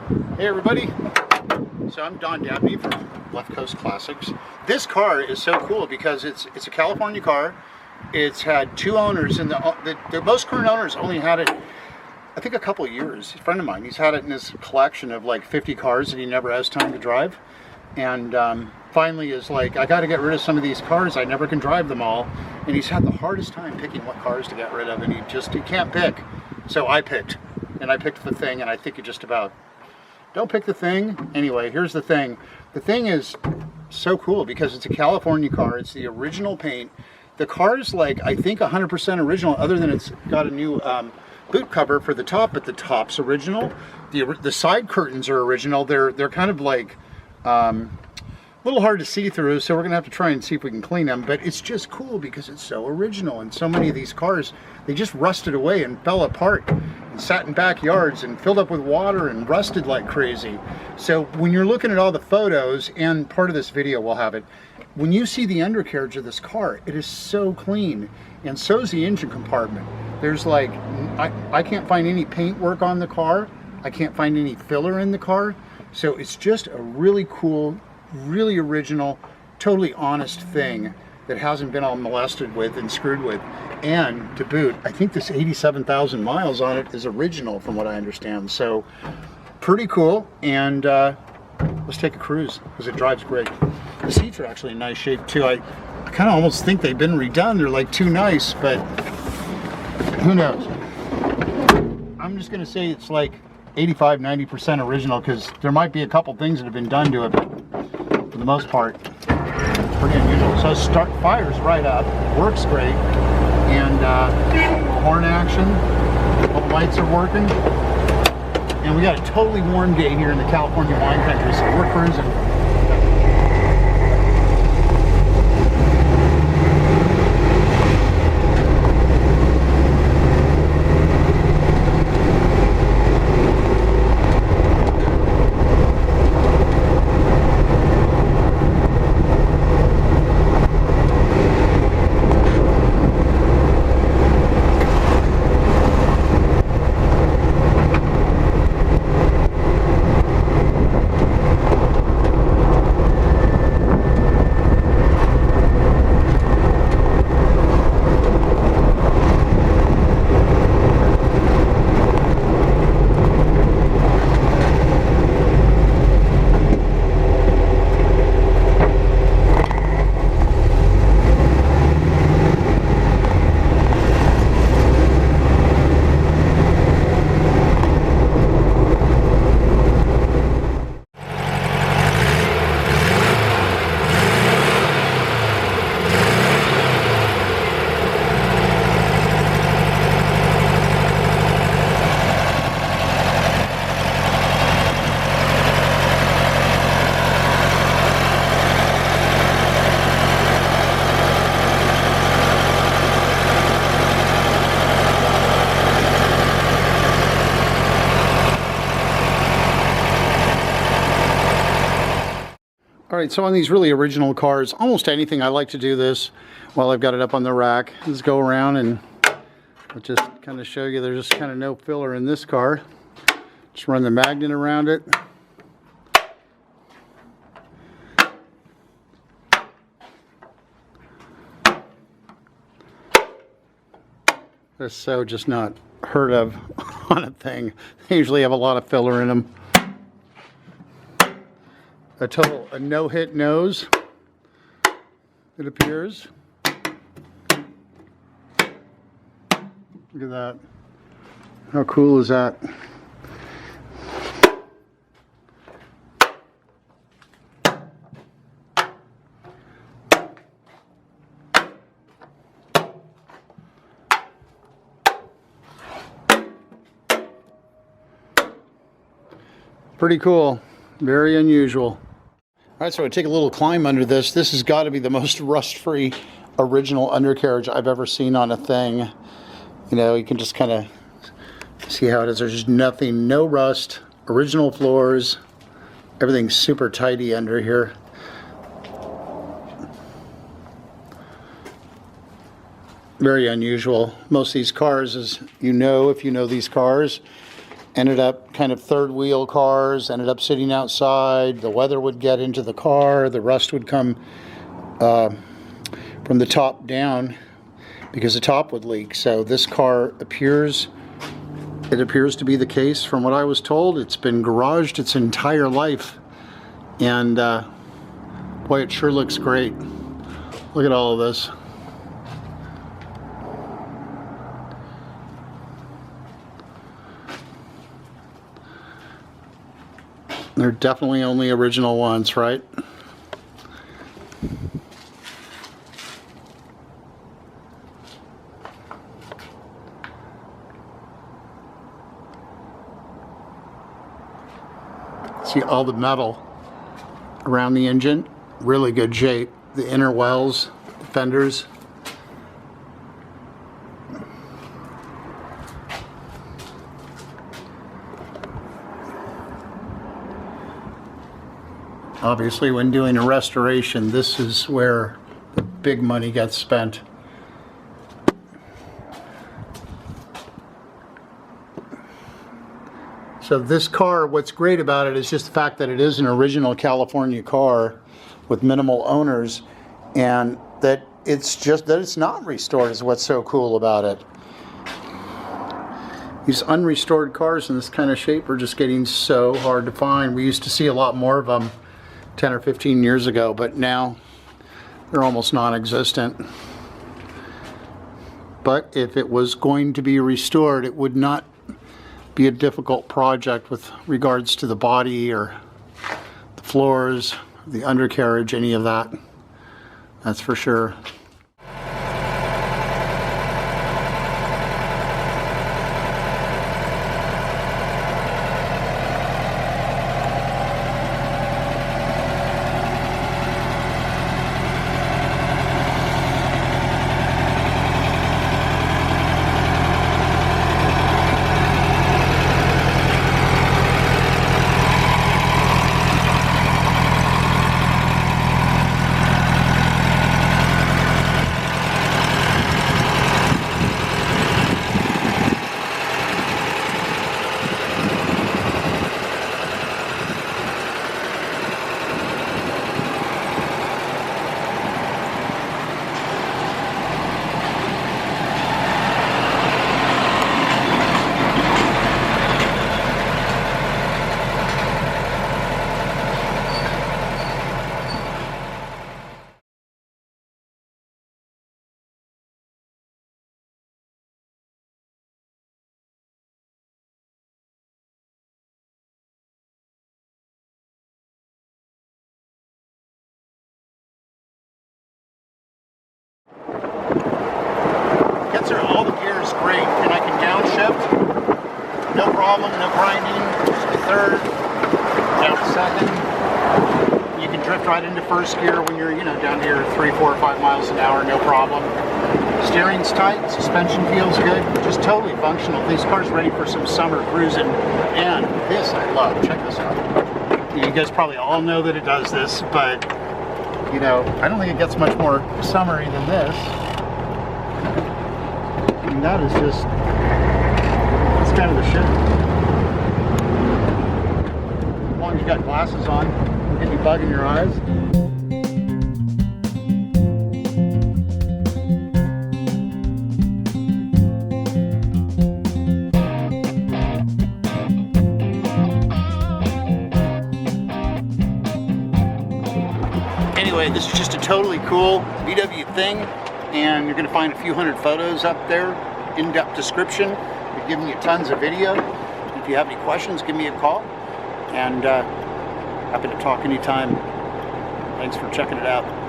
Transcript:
Hey everybody, so I'm Don Dabney from Left Coast Classics. This car is so cool because it's a California car. It's had two owners, and the most current owners only had it, I think, a couple of years. A friend of mine, he's had it in his collection of like 50 cars that he never has time to drive. And finally is like, I got to get rid of some of these cars. I never can drive them all. And he's had the hardest time picking what cars to get rid of, and he can't pick. So I picked, and I picked the Thing, and I think it just about, don't pick the Thing. Anyway, here's the Thing. The Thing is so cool because it's a California car. It's the original paint. The car is like, I think 100% original, other than it's got a new boot cover for the top, but the top's original. The side curtains are original. They're kind of like a little hard to see through, so we're gonna have to try and see if we can clean them. But it's just cool because it's so original, and so many of these cars, they just rusted away and fell apart and sat in backyards and filled up with water and rusted like crazy. So when you're looking at all the photos, and part of this video will have it, when you see the undercarriage of this car, it is so clean, and so is the engine compartment. There's like, I can't find any paint work on the car. I can't find any filler in the car. So it's just a really cool, really original, totally honest Thing that hasn't been all molested with and screwed with. And to boot, I think this 87,000 miles on it is original from what I understand. So pretty cool, and let's take a cruise because it drives great. The seats are actually in nice shape too. I kind of almost think they've been redone. They're like too nice, but who knows? I'm just gonna say it's like 85–90% original, because there might be a couple things that have been done to it, but for the most part, it's pretty unusual. So fires right up, works great, and horn action, all the lights are working, and we got a totally warm day here in the California wine country, so we're cruising. All right, so on these really original cars, almost anything, I like to do this while I've got it up on the rack. Just go around and I'll just kind of show you there's just kind of no filler in this car. Just run the magnet around it. They're so just not heard of on a Thing. They usually have a lot of filler in them. A no-hit nose, it appears. Look at that. How cool is that? Pretty cool. Very unusual. All right, so I take a little climb under this. This has got to be the most rust-free original undercarriage I've ever seen on a Thing. You know, you can just kind of see how it is. There's just nothing, no rust, original floors, everything's super tidy under here. Very unusual. Most of these cars, as you know, if you know these cars, ended up kind of third wheel cars, ended up sitting outside. The weather would get into the car, the rust would come from the top down because the top would leak. So this car appears to be the case from what I was told. It's been garaged its entire life, and boy, it sure looks great. Look at all of this. They're definitely only original ones, right? See all the metal around the engine, really good shape. The inner wells, the fenders. Obviously, when doing a restoration, this is where the big money gets spent. So this car, what's great about it is just the fact that it is an original California car with minimal owners, and that it's not restored is what's so cool about it. These unrestored cars in this kind of shape are just getting so hard to find. We used to see a lot more of them 10 or 15 years ago, but now they're almost non-existent. But if it was going to be restored, it would not be a difficult project with regards to the body or the floors, the undercarriage, any of that. That's for sure. Gets her all the gears great, and I can downshift, no problem, no grinding. Third, down to second. You can drift right into first gear when you're, down here 3, 4, 5 miles an hour, no problem. Steering's tight, suspension feels good, just totally functional. This car's ready for some summer cruising, and this I love. Check this out. You guys probably all know that it does this, but I don't think it gets much more summery than this. And that is just, that's kind of the shit. As long as you got glasses on, don't get any bug in your eyes. Anyway, this is just a totally cool VW Thing, and you're going to find a few hundred photos up there, in-depth description. We're giving you tons of video. If you have any questions, give me a call, and happy to talk anytime. Thanks for checking it out.